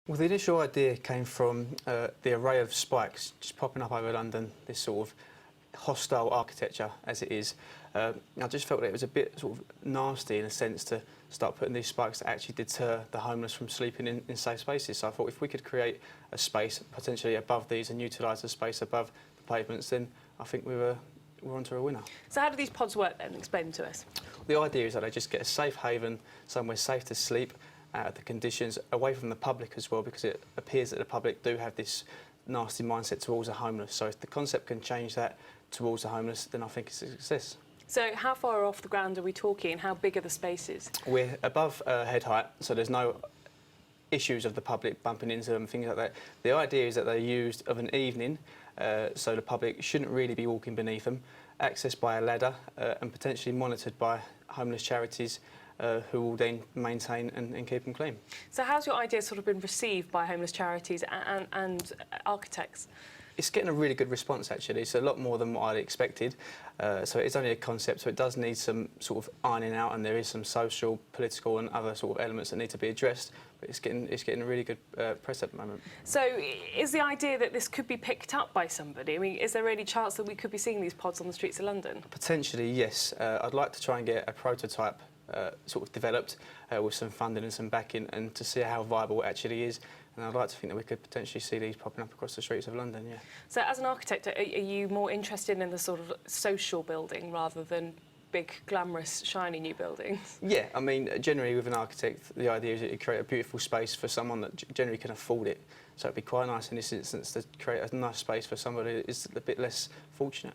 Well, the initial idea came from the array of spikes just popping up over London, this sort of hostile architecture as it is. I just felt that it was a bit sort of nasty in a sense to start putting these spikes that actually deter the homeless from sleeping in safe spaces. So I thought if we could create a space potentially above these and utilise the space above the pavements, then I think we're onto a winner. So how do these pods work then? Explain to us. The idea is that they just get a safe haven, somewhere safe to sleep, the conditions, away from the public as well, because it appears that the public do have this nasty mindset towards the homeless. So if the concept can change that towards the homeless, then I think it's a success. So how far off the ground are we talking? How big are the spaces? We're above head height, so there's no issues of the public bumping into them, things like that. The idea is that they're used of an evening, so the public shouldn't really be walking beneath them, accessed by a ladder and potentially monitored by homeless charities who will then maintain and keep them clean. So how's your idea sort of been received by homeless charities and architects? It's getting a really good response, actually. It's a lot more than what I'd expected. So it's only a concept, so it does need some sort of ironing out, and there is some social, political and other sort of elements that need to be addressed, but it's getting a really good press at the moment. So is the idea that this could be picked up by somebody? I mean, is there any chance that we could be seeing these pods on the streets of London? Potentially, yes. I'd like to try and get a prototype sort of developed with some funding and some backing, and to see how viable it actually is. And I'd like to think that we could potentially see these popping up across the streets of London, yeah. So as an architect, are you more interested in the sort of social building rather than big, glamorous, shiny new buildings? Yeah, I mean, generally with an architect, the idea is that you create a beautiful space for someone that generally can afford it. So it'd be quite nice in this instance to create a nice space for somebody that is a bit less fortunate.